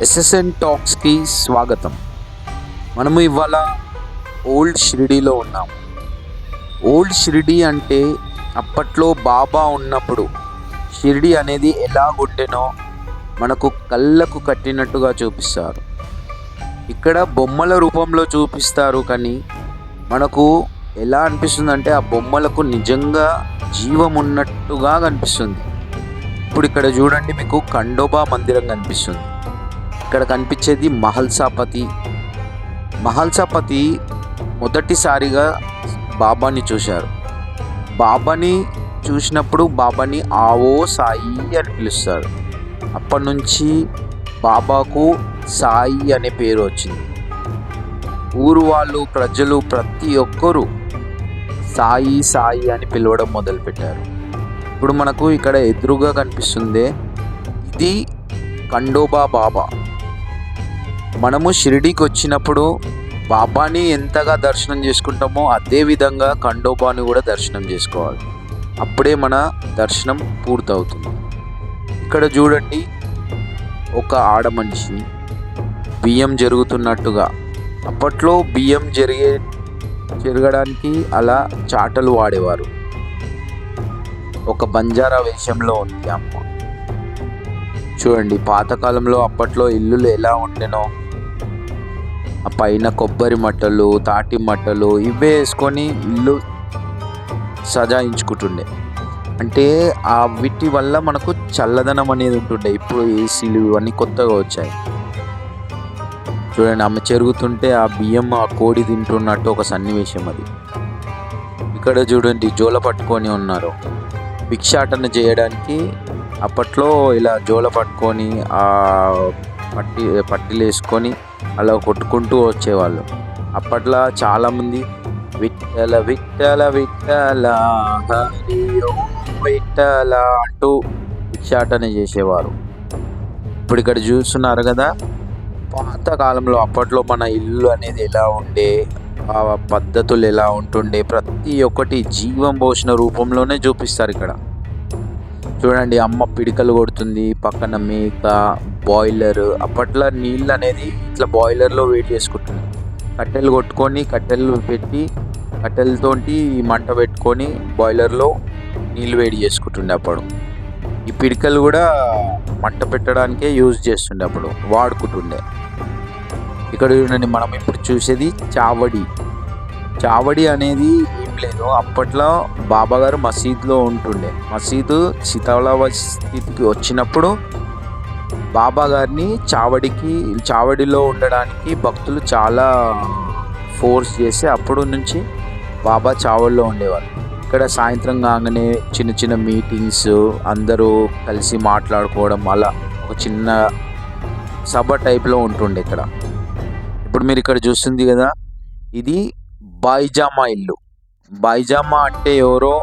SSN టాక్స్కి స్వాగతం. మనము ఇవాళ ఓల్డ్ షిరిడీలో ఉన్నాము. ఓల్డ్ షిరిడీ అంటే అప్పట్లో బాబా ఉన్నప్పుడు షిరిడీ అనేది ఎలా ఉండెనో మనకు కళ్ళకు కట్టినట్టుగా చూపిస్తారు. ఇక్కడ బొమ్మల రూపంలో చూపిస్తారు, కానీ మనకు ఎలా అనిపిస్తుందంటే ఆ బొమ్మలకు నిజంగా జీవం ఉన్నట్టుగా కనిపిస్తుంది. ఇప్పుడు ఇక్కడ చూడండి, మీకు ఖండోబా మందిరం కనిపిస్తుంది. ఇక్కడ కనిపించేది మహల్సాపతి. మహల్సాపతి మొదటిసారిగా బాబాని చూశారు. బాబాని చూసినప్పుడు బాబాని ఆవో సాయి అని పిలుస్తారు. అప్పటి నుంచి బాబాకు సాయి అనే పేరు వచ్చింది. ఊరు వాళ్ళు, ప్రజలు ప్రతి ఒక్కరూ సాయి సాయి అని పిలవడం మొదలుపెట్టారు. ఇప్పుడు మనకు ఇక్కడ ఎదురుగా కనిపిస్తుంది, ఇది ఖండోబా బాబా. మనము షిరిడీకి వచ్చినప్పుడు బాబాని ఎంతగా దర్శనం చేసుకుంటామో అదే విధంగా ఖండోబాని కూడా దర్శనం చేసుకోవాలి. అప్పుడే మన దర్శనం పూర్తవుతుంది. ఇక్కడ చూడండి, ఒక ఆడ మనిషి బియ్యం జరుగుతున్నట్టుగా, అప్పట్లో బియ్యం జరగడానికి అలా చాటలు వాడేవారు. ఒక బంజారా వేషంలో ఉంది అమ్మ. చూడండి, పాతకాలంలో అప్పట్లో ఇల్లులు ఎలా ఉండేనో, ఆ పైన కొబ్బరి మట్టలు, తాటి మట్టలు ఇవే వేసుకొని ఇల్లు సజాయించుకుంటుండే. అంటే ఆ వీటి వల్ల మనకు చల్లదనం అనేది ఉంటుండే. ఇప్పుడు ఏసీలు ఇవన్నీ కొత్తగా వచ్చాయి. చూడండి, ఆమె చెరుగుతుంటే ఆ బియ్యం ఆ కోడి తింటున్నట్టు ఒక సన్నివేశం అది. ఇక్కడ చూడండి, జోల పట్టుకొని ఉన్నారు. భిక్షాటన చేయడానికి అప్పట్లో ఇలా జోల పట్టుకొని ఆ పట్టీలు వేసుకొని అలా కొట్టుకుంటూ వచ్చేవాళ్ళు. అప్పట్లో చాలామంది విట్టల విట్టల విట్టల హరి ఓం విట్టల అంటూ భిక్షాటన చేసేవారు. ఇప్పుడు ఇక్కడ చూస్తున్నారు కదా, పాతకాలంలో అప్పట్లో మన ఇల్లు అనేది ఎలా ఉండే, ఆ పద్ధతులు ఎలా ఉంటుండే, ప్రతి ఒక్కటి జీవం పోసిన రూపంలోనే చూపిస్తారు. ఇక్కడ చూడండి, అమ్మ పిడికలు కొడుతుంది, పక్కన మేక, బాయిలర్. అప్పట్లో నీళ్ళు అనేది ఇట్లా బాయిలర్లో వేడి చేసుకుంటుంది. కట్టెలు కొట్టుకొని కట్టెలు పెట్టి కట్టెలతోటి మంట పెట్టుకొని బాయిలర్లో నీళ్ళు వేడి చేసుకుంటుండే. అప్పుడు ఈ పిడికలు కూడా మంట పెట్టడానికే యూజ్ చేస్తుండే, అప్పుడు వాడుకుంటుండే. ఇక్కడ చూడండి, మనం ఇప్పుడు చూసేది చావడి. చావడి అనేది ఏం లేదు, అప్పట్లో బాబా గారు మసీదులో ఉంటుండే. మసీదు శిథిలావస్థితికి వచ్చినప్పుడు బాబా గారిని చావడిలో ఉండడానికి భక్తులు చాలా ఫోర్స్ చేసి అప్పుడు నుంచి బాబా చావడిలో ఉండేవారు. ఇక్కడ సాయంత్రం కాగానే చిన్న చిన్న మీటింగ్స్, అందరూ కలిసి మాట్లాడుకోవడం, అలా ఒక చిన్న సభ టైప్లో ఉంటుండే ఇక్కడ. ఇప్పుడు మీరు ఇక్కడ చూస్తుంది కదా, ఇది బాయిజామా ఇల్లు. బాయిజామా అంటే ఎవరో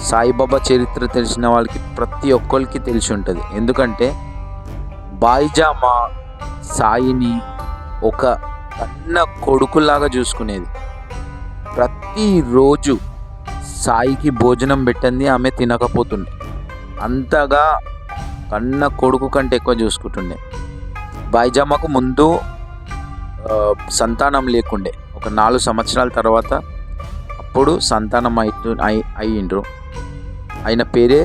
సాయిబాబా చరిత్ర తెలిసిన వాళ్ళకి ప్రతి ఒక్కరికి తెలిసి ఉంటుంది. ఎందుకంటే బాయిజామా సాయిని ఒక కన్న కొడుకులాగా చూసుకునేది. ప్రతిరోజు సాయికి భోజనం పెట్టింది ఆమె తినకపోతుండే. అంతగా కన్న కొడుకు కంటే ఎక్కువ చూసుకుంటుండే. బాయిజామాకు ముందు సంతానం లేకుండే. ఒక 4 సంవత్సరాల తర్వాత అప్పుడు సంతానం అయ్యిండ్రు. ఆయన పేరే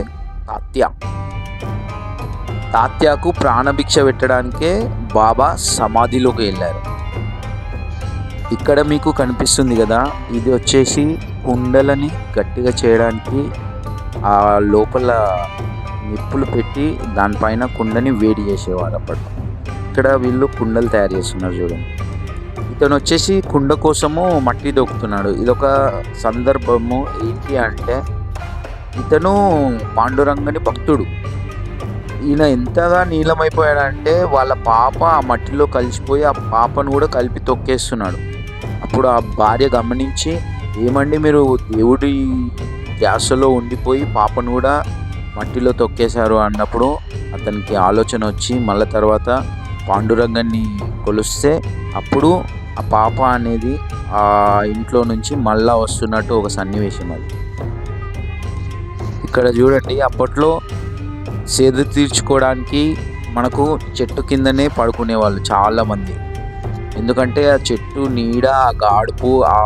తాత్య. తాత్యాకు ప్రాణభిక్ష పెట్టడానికే బాబా సమాధిలోకి వెళ్ళారు. ఇక్కడ మీకు కనిపిస్తుంది కదా, ఇది వచ్చేసి కుండలని గట్టిగా చేయడానికి ఆ లోపల నిప్పులు పెట్టి దానిపైన కుండని వేడి చేసేవారు అప్పట్లో. ఇక్కడ వీళ్ళు కుండలు తయారు చేస్తున్నారు చూడండి. ఇతను వచ్చేసి కుండ కోసము మట్టి దొక్కుతున్నాడు. ఇదొక సందర్భము. ఏంటి అంటే, ఇతను పాండురంగని భక్తుడు. ఈయన ఎంతగా నీలమైపోయాడంటే వాళ్ళ పాప ఆ మట్టిలో కలిసిపోయి ఆ పాపను కూడా కలిపి తొక్కేస్తున్నాడు. అప్పుడు ఆ భార్య గమనించి, ఏమండి మీరు దేవుడి ధ్యాసలో ఉండిపోయి పాపను కూడా మట్టిలో తొక్కేశారు అన్నప్పుడు అతనికి ఆలోచన వచ్చి మళ్ళీ తర్వాత పాండురంగాన్ని కొలిస్తే అప్పుడు ఆ పాప అనేది ఆ ఇంట్లో నుంచి మళ్ళా వస్తున్నట్టు ఒక సన్నివేశం అది. ఇక్కడ చూడండి, అప్పట్లో సేద తీర్చుకోవడానికి మనకు చెట్టు కిందనే పడుకునేవాళ్ళు చాలామంది. ఎందుకంటే ఆ చెట్టు నీడ, ఆ గాడుపు, ఆ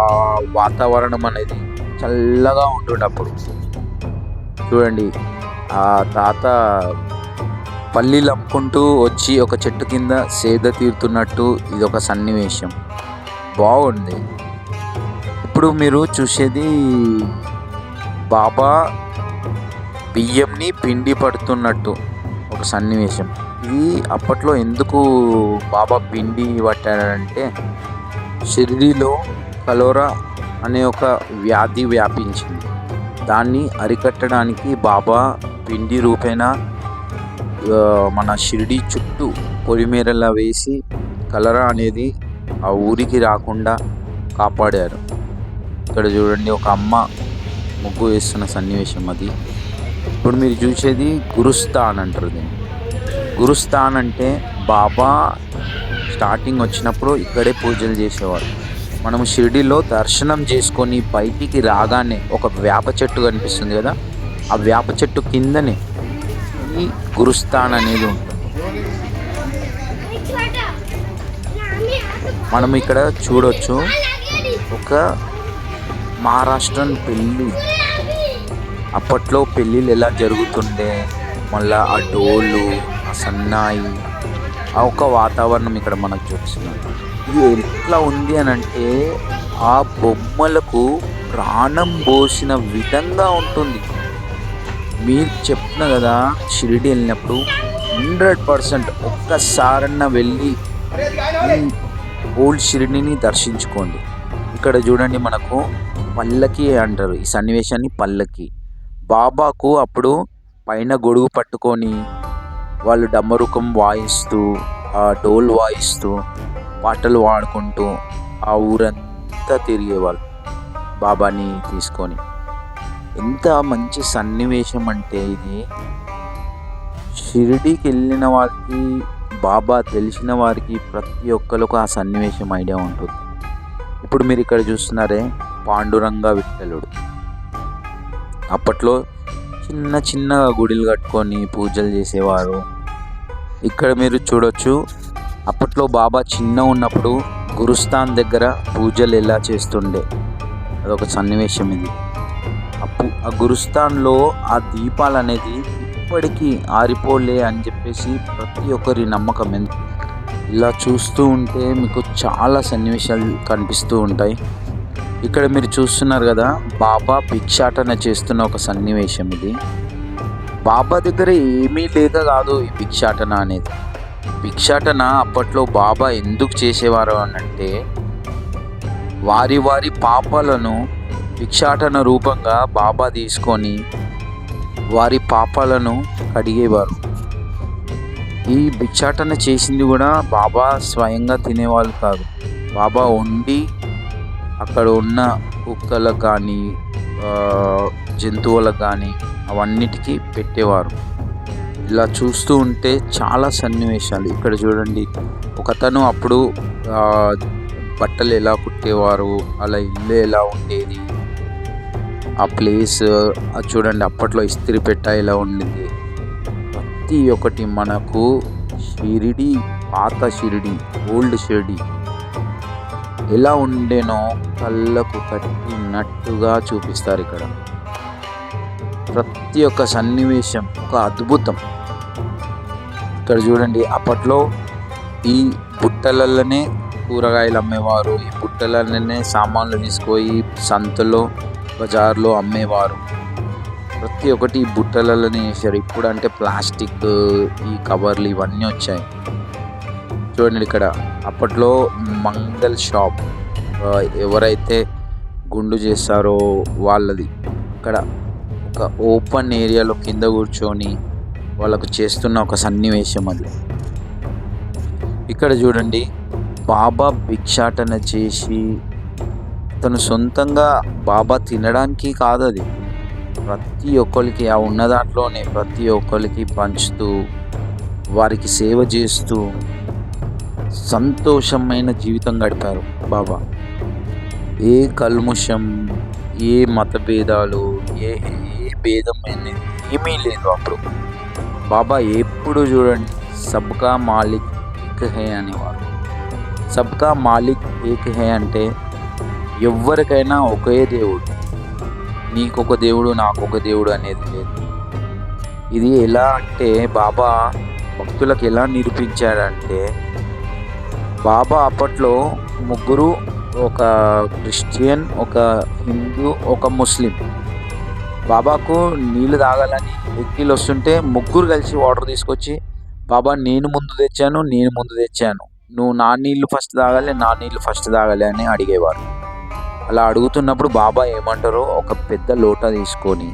వాతావరణం అనేది చల్లగా ఉంటుండే అప్పుడు. చూడండి, ఆ తాత పల్లీలు అమ్ముకుంటూ వచ్చి ఒక చెట్టు కింద సేద తీరుతున్నట్టు ఇదొక సన్నివేశం. బాగుంది. ఇప్పుడు మీరు చూసేది బాబా బియ్యంని పిండి పడుతున్నట్టు ఒక సన్నివేశం. ఇది అప్పట్లో ఎందుకు బాబా పిండి పట్టాడంటే, షిరిడీలో కలోరా అనే ఒక వ్యాధి వ్యాపించింది. దాన్ని అరికట్టడానికి బాబా పిండి రూపేణ మన షిరిడీ చుట్టూ పొలిమేరలా వేసి కలరా అనేది ఆ ఊరికి రాకుండా కాపాడారు. ఇక్కడ చూడండి, ఒక అమ్మ ముగ్గు వేస్తున్న సన్నివేశం అది. ఇప్పుడు మీరు చూసేది గురుస్థాన్ అంటారు దీన్ని. గురుస్థాన్ అంటే బాబా స్టార్టింగ్ వచ్చినప్పుడు ఇక్కడే పూజలు చేసేవారు. మనము షిరిడీలో దర్శనం చేసుకొని బయటికి రాగానే ఒక వేప చెట్టు కనిపిస్తుంది కదా, ఆ వేప చెట్టు కిందనే ఈ గురుస్థాన్ అనేది ఉంటుంది. మనం ఇక్కడ చూడొచ్చు ఒక మహారాష్ట్రన్ పెళ్ళి. అప్పట్లో పెళ్ళిళ్ళు ఎలా జరుగుతుండే, మళ్ళీ ఆ డోలు, ఆ సన్నాయి, ఆ ఒక వాతావరణం ఇక్కడ మనకు చూపిస్తున్నారు. ఇది ఎట్లా ఉంది అని అంటే, ఆ బొమ్మలకు ప్రాణం పోసిన విధంగా ఉంటుంది. మీరు చెప్పిన కదా, షిరిడి వెళ్ళినప్పుడు 100% ఒక్కసారన్నా వెళ్ళి ఈ ఓల్డ్ షిరిడిని దర్శించుకోండి. ఇక్కడ చూడండి, మనకు పల్లకి అంటారు ఈ సన్నివేశాన్ని. పల్లకి బాబాకు అప్పుడు పైన గొడుగు పట్టుకొని వాళ్ళు డమరుకం వాయిస్తూ, ఆ డోల్ వాయిస్తూ, పాటలు పాడుకుంటూ ఆ ఊరంతా తిరిగేవాళ్ళు బాబాని తీసుకొని. ఎంత మంచి సన్నివేశం అంటే ఇది. షిరిడీకి వెళ్ళిన వారికి, బాబా తెలిసిన వారికి ప్రతి ఒక్కరికి ఆ సన్నివేశం ఐడియా ఉంటుంది. ఇప్పుడు మీరు ఇక్కడ చూస్తున్నారే పాండురంగ విఠలుడు. అప్పట్లో చిన్న చిన్న గుడిలు కట్టుకొని పూజలు చేసేవారు. ఇక్కడ మీరు చూడొచ్చు, అప్పట్లో బాబా చిన్న ఉన్నప్పుడు గురుస్థాన్ దగ్గర పూజలు ఎలా చేస్తుండే అదొక సన్నివేశం ఇది. ఆ గురుస్థాన్లో ఆ దీపాలు అనేది ఇప్పటికీ ఆరిపోలే అని చెప్పేసి ప్రతి ఒక్కరి నమ్మకం. ఇలా చూస్తూ ఉంటే మీకు చాలా సన్నివేశాలు కనిపిస్తూ ఉంటాయి. ఇక్కడ మీరు చూస్తున్నారు కదా, బాబా భిక్షాటన చేస్తున్న ఒక సన్నివేశం ఇది. బాబా దగ్గర ఏమీ లేక కాదు ఈ భిక్షాటన అనేది. భిక్షాటన అప్పట్లో బాబా ఎందుకు చేసేవారు అనంటే, వారి వారి పాపాలను భిక్షాటన రూపంగా బాబా తీసుకొని వారి పాపాలను కడిగేవారు. ఈ భిక్షాటన చేసింది కూడా బాబా స్వయంగా తినేవాళ్ళు కాదు. బాబా వండి అక్కడ ఉన్న కుక్కలకు కానీ, జంతువులకు కానీ అవన్నిటికీ పెట్టేవారు. ఇలా చూస్తూ ఉంటే చాలా సన్నివేశాలు. ఇక్కడ చూడండి, ఒకతను అప్పుడు బట్టలు ఎలా కుట్టేవారు, అలా ఇల్లు ఎలా ఉండేది, ఆ ప్లేస్ చూడండి. అప్పట్లో ఇస్త్రీ పెట్ట ఎలా ఉండింది. ప్రతి ఒక్కటి మనకు షిరిడి, పాత షిరిడి, ఓల్డ్ షిరిడి ఎలా ఉండేనో కళ్ళకు కట్టినట్టుగా చూపిస్తారు ఇక్కడ. ప్రతి ఒక్క సన్నివేశం ఒక అద్భుతం. ఇక్కడ చూడండి, అప్పట్లో ఈ బుట్టలలోనే కూరగాయలు అమ్మేవారు. ఈ బుట్టలలోనే సామాన్లు తీసుకొని సంతలో, బజార్లో అమ్మేవారు. ప్రతి ఒక్కటి ఈ బుట్టలలోనే వేసారు. ఇప్పుడు అంటే ప్లాస్టిక్, ఈ కవర్లు ఇవన్నీ వచ్చాయి. చూడండి ఇక్కడ అప్పట్లో మంగళ షాప్, ఎవరైతే గుండు చేస్తారో వాళ్ళది. ఇక్కడ ఒక ఓపెన్ ఏరియాలో కింద కూర్చొని వాళ్ళకు చేస్తున్న ఒక సన్నివేశం అది. ఇక్కడ చూడండి, బాబా భిక్షాటన చేసి తను సొంతంగా బాబా తినడానికి కాదు, అది ప్రతి ఒక్కరికి ఆ ఉన్న దాంట్లోనే ప్రతి ఒక్కరికి పంచుతూ, వారికి సేవ చేస్తూ సంతోషమైన జీవితం గడిపారు బాబా. ఏ కల్ముషం, ఏ మత భేదాలు, ఏ భేదం అనేది ఏమీ లేదు అప్పుడు. బాబా ఎప్పుడు చూడండి సబ్కా మాలిక్ ఏక్ హే అనేవారు. సబ్కా మాలిక్ ఏక్ హే అంటే ఎవ్వరికైనా ఒకే దేవుడు, నీకొక దేవుడు నాకొక దేవుడు అనేది లేదు. ఇది ఎలా అంటే బాబా భక్తులకు ఎలా నిరూపించాడంటే, బాబా అప్పట్లో ముగ్గురు, ఒక క్రిస్టియన్, ఒక హిందూ, ఒక ముస్లిం. బాబాకు నీళ్ళు తాగాలని వెక్కిలు వస్తుంటే ముగ్గురు కలిసి వాటర్ తీసుకొచ్చి, బాబా నేను ముందు తెచ్చాను, నువ్వు నా నీళ్ళు ఫస్ట్ తాగాలి, నా నీళ్ళు ఫస్ట్ తాగాలి అని అడిగేవారు. అలా అడుగుతున్నప్పుడు బాబా ఏమంటారో, ఒక పెద్ద లోటా తీసుకొని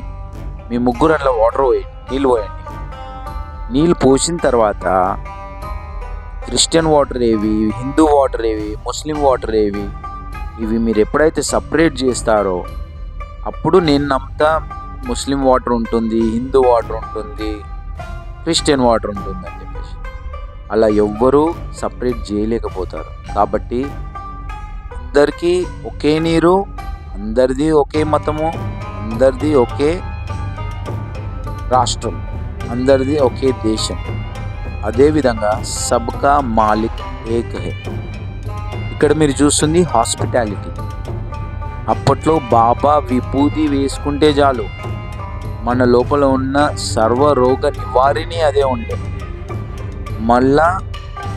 మీ ముగ్గురు అట్లా నీళ్ళు పోయండి. నీళ్ళు పోసిన తర్వాత క్రిస్టియన్ వాటర్ ఏవి, హిందూ వాటర్ ఏవి, ముస్లిం వాటర్ ఏవి, ఇవి మీరు ఎప్పుడైతే సపరేట్ చేస్తారో అప్పుడు నేను నమ్ముతా ముస్లిం వాటర్ ఉంటుంది, హిందూ వాటర్ ఉంటుంది, క్రిస్టియన్ వాటర్ ఉంటుంది అని చెప్పేసి. అలా ఎవ్వరూ సపరేట్ చేయలేకపోతారు. కాబట్టి అందరికీ ఒకే నీరు, అందరిది ఒకే మతము, అందరిది ఒకే రాష్ట్రం, అందరిది ఒకే దేశం. అదేవిధంగా సబ్కా మాలిక్ ఏక్ హే. ఇక్కడ మీరు చూస్తుంది హాస్పిటాలిటీ. అప్పట్లో బాబా విభూతి వేసుకుంటే చాలు మన లోపల ఉన్న సర్వరోగ నివారిణి అదే ఉండే. మళ్ళా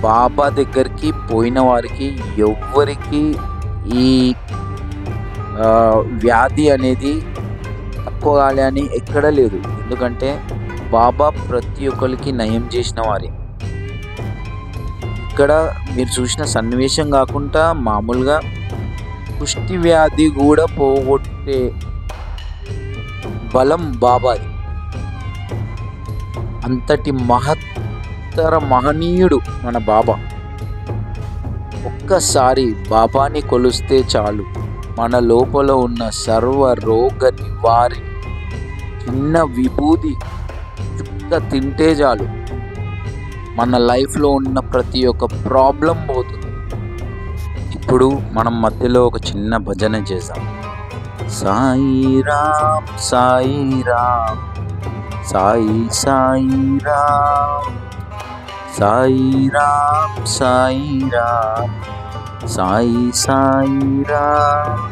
బాబా దగ్గరికి పోయిన వారికి ఎవ్వరికి ఈ వ్యాధి అనేది తక్కువ కాలే అని ఎక్కడ లేదు. ఎందుకంటే బాబా ప్రతి ఒక్కరికి నయం చేసిన వారి. ఇక్కడ మీరు చూసిన సన్నివేశం కాకుండా మామూలుగా కుష్టి వ్యాధి కూడా పోగొట్టే బలం బాబాది. అంతటి మహనీయుడు మన బాబా. ఒక్కసారి బాబాని కొలిస్తే చాలు మన లోపల ఉన్న సర్వ రోగ నివారి. చిన్న విభూది చుక్క తింటే చాలు మన లైఫ్లో ఉన్న ప్రతి ఒక్క ప్రాబ్లం పోతుంది. ఇప్పుడు మనం మధ్యలో ఒక చిన్న భజన చేద్దాం. సాయి రామ్ సాయి రామ్, సాయి సాయి రామ్, సాయి రామ్ సాయి రామ్, సాయి సాయి రామ్,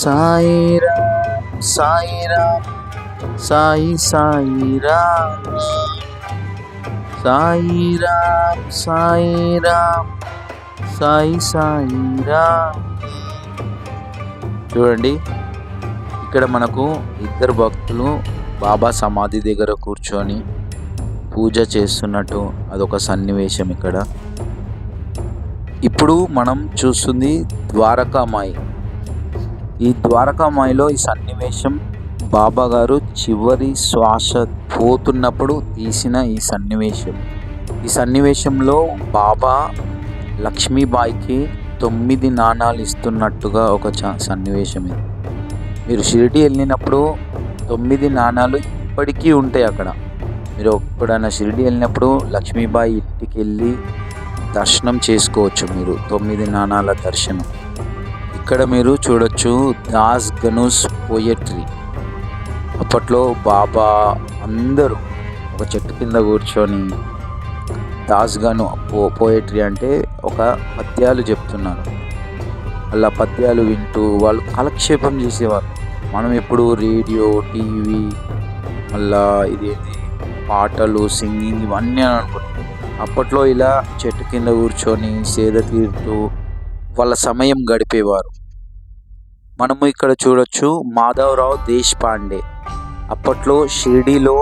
సాయి రామ్ సాయి రామ్, సాయి సాయి రామ్, సాయి రామ్ సాయి రామ్, సాయి సాయి రామ్. చూడండి, ఇక్కడ మనకు ఇద్దరు భక్తులు బాబా సమాధి దగ్గర కూర్చొని పూజ చేస్తున్నట్టు అదొక సన్నివేశం ఇక్కడ. ఇప్పుడు మనం చూస్తుంది ద్వారకామాయి. ఈ ద్వారకామాయిలో ఈ సన్నివేశం బాబా గారు చివరి శ్వాస పోతున్నప్పుడు తీసిన ఈ సన్నివేశం. ఈ సన్నివేశంలో బాబా లక్ష్మీబాయికి 9 నాణాలు ఇస్తున్నట్టుగా ఒక సన్నివేశం ఇది. మీరు షిరిడి వెళ్ళినప్పుడు 9 నాణాలు ఇప్పటికీ ఉంటాయి అక్కడ. మీరు ఎప్పుడైనా షిరిడి వెళ్ళినప్పుడు లక్ష్మీబాయి ఇంటికి వెళ్ళి దర్శనం చేసుకోవచ్చు మీరు, 9 నాణాల దర్శనం. ఇక్కడ మీరు చూడొచ్చు దాస్ గణూస్ పోయట్రీ. అప్పట్లో బాబా అందరూ ఒక చెట్టు కింద కూర్చొని దాస్ గను పోయట్రీ అంటే ఒక పద్యాలు చెప్తున్నారు. అలా పద్యాలు వింటూ వాళ్ళు కాలక్షేపం చేసేవారు. మనం ఎప్పుడు రేడియో, టీవీ, మళ్ళా ఇదేంటి పాటలు, సింగింగ్ ఇవన్నీ అని అనుకుంటాం. అప్పట్లో ఇలా చెట్టు కింద కూర్చొని సేద తీరుతూ వాళ్ళ సమయం గడిపేవారు. మనము ఇక్కడ చూడొచ్చు మాధవరావు దేశపాండే. అప్పట్లో షిరిడీలో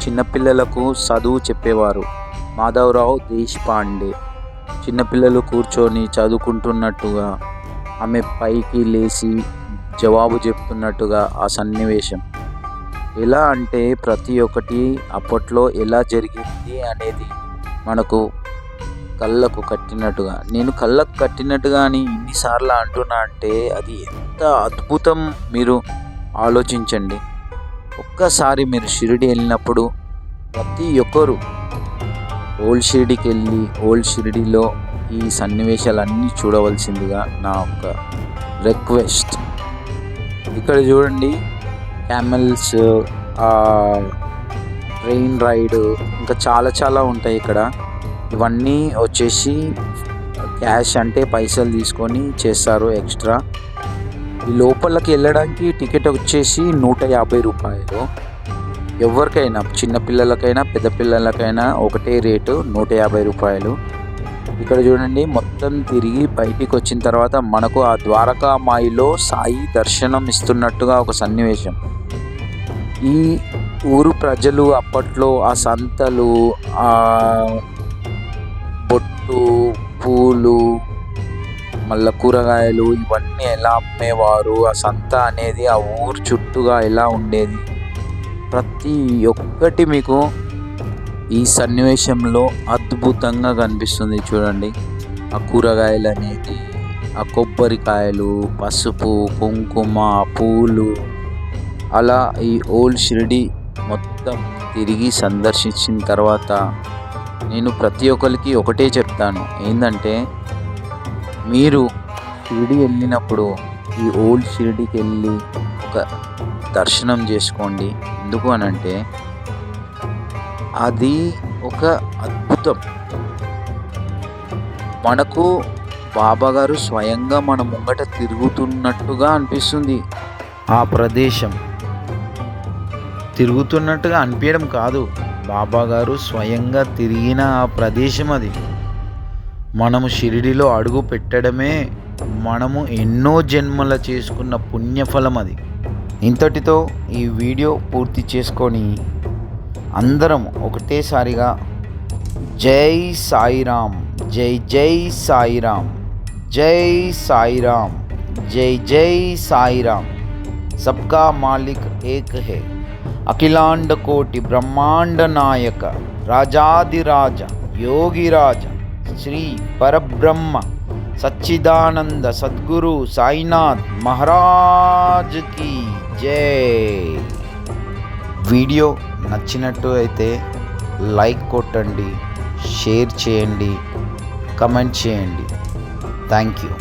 చిన్నపిల్లలకు చదువు చెప్పేవారు. మాధవరావు దేశపాండే చిన్నపిల్లలు కూర్చొని చదువుకుంటున్నట్టుగా, ఆమె పైకి లేచి జవాబు చెప్తున్నట్టుగా ఆ సన్నివేశం. ఎలా అంటే ప్రతి ఒక్కటి అప్పట్లో ఎలా జరిగింది అనేది మనకు కళ్ళకు కట్టినట్టుగా. నేను కళ్ళకు కట్టినట్టుగా అని ఇన్నిసార్లు అంటున్నా అంటే అది ఎంత అద్భుతం మీరు ఆలోచించండి. ఒక్కసారి మీరు షిరిడి వెళ్ళినప్పుడు ప్రతి ఒక్కరు ఓల్డ్ షిరిడికి వెళ్ళి ఓల్డ్ షిరిడిలో ఈ సన్నివేశాలన్నీ చూడవలసిందిగా నా ఒక రిక్వెస్ట్. ఇక్కడ చూడండి క్యామెల్స్ ట్రైన్ రైడ్, ఇంకా చాలా చాలా ఉంటాయి ఇక్కడ. ఇవన్నీ వచ్చేసి క్యాష్ అంటే పైసలు తీసుకొని చేస్తారు ఎక్స్ట్రా. ఈ లోపలికి వెళ్ళడానికి టికెట్ వచ్చేసి 150 రూపాయలు. ఎవరికైనా చిన్నపిల్లలకైనా పెద్ద పిల్లలకైనా ఒకటే రేటు 150 రూపాయలు. ఇక్కడ చూడండి, మొత్తం తిరిగి బయటికి వచ్చిన తర్వాత మనకు ఆ ద్వారకామాయిలో సాయి దర్శనం ఇస్తున్నట్టుగా ఒక సన్నివేశం. ఈ ఊరు ప్రజలు అప్పట్లో ఆ సంతలు, ఆ బొట్టు, పూలు, మళ్ళీ కూరగాయలు ఇవన్నీ ఎలా అమ్మేవారు, ఆ సంత అనేది ఆ ఊరు చుట్టూగా ఎలా ఉండేది, ప్రతి ఒక్కటి మీకు ఈ సన్నివేశంలో అద్భుతంగా కనిపిస్తుంది. చూడండి, ఆ కూరగాయలు అనేది, ఆ కొబ్బరికాయలు, పసుపు, కుంకుమ, పూలు, అలా ఈ ఓల్డ్ షిరిడి మొత్తం తిరిగి సందర్శించిన తర్వాత నేను ప్రతి ఒక్కరికి ఒకటే చెప్తాను, ఏంటంటే మీరు షిరిడి వెళ్ళినప్పుడు ఈ ఓల్డ్ షిరిడికి వెళ్ళి ఒక దర్శనం చేసుకోండి. ఎందుకు అనంటే అది ఒక అద్భుతం. మనకు బాబాగారు స్వయంగా మన ముంగట తిరుగుతున్నట్టుగా అనిపిస్తుంది. ఆ ప్రదేశం తిరుగుతున్నట్టుగా అనిపించడం కాదు, బాబాగారు స్వయంగా తిరిగిన ఆ ప్రదేశం అది. మనము షిరిడిలో అడుగు పెట్టడమే మనము ఎన్నో జన్మల చేసుకున్న పుణ్యఫలం అది. ఇంతటితో ఈ వీడియో పూర్తి చేసుకొని అందరం ఒకటేసారిగా జై సాయిరామ్, జై జై సాయిరామ్, జై సాయిరామ్, జై జై సాయిరామ్, సబ్కా మాలిక్ ఏక్ హై, అఖిలాండ కోటి బ్రహ్మాండ నాయక, రాజాదిరాజ యోగిరాజ, శ్రీ పరబ్రహ్మ సచ్చిదానంద సద్గురు సాయినాథ్ మహారాజ్ కి జై. వీడియో నచ్చినట్టు అయితే లైక్ కొట్టండి, షేర్ చేయండి, కమెంట్ చేయండి. Thank you.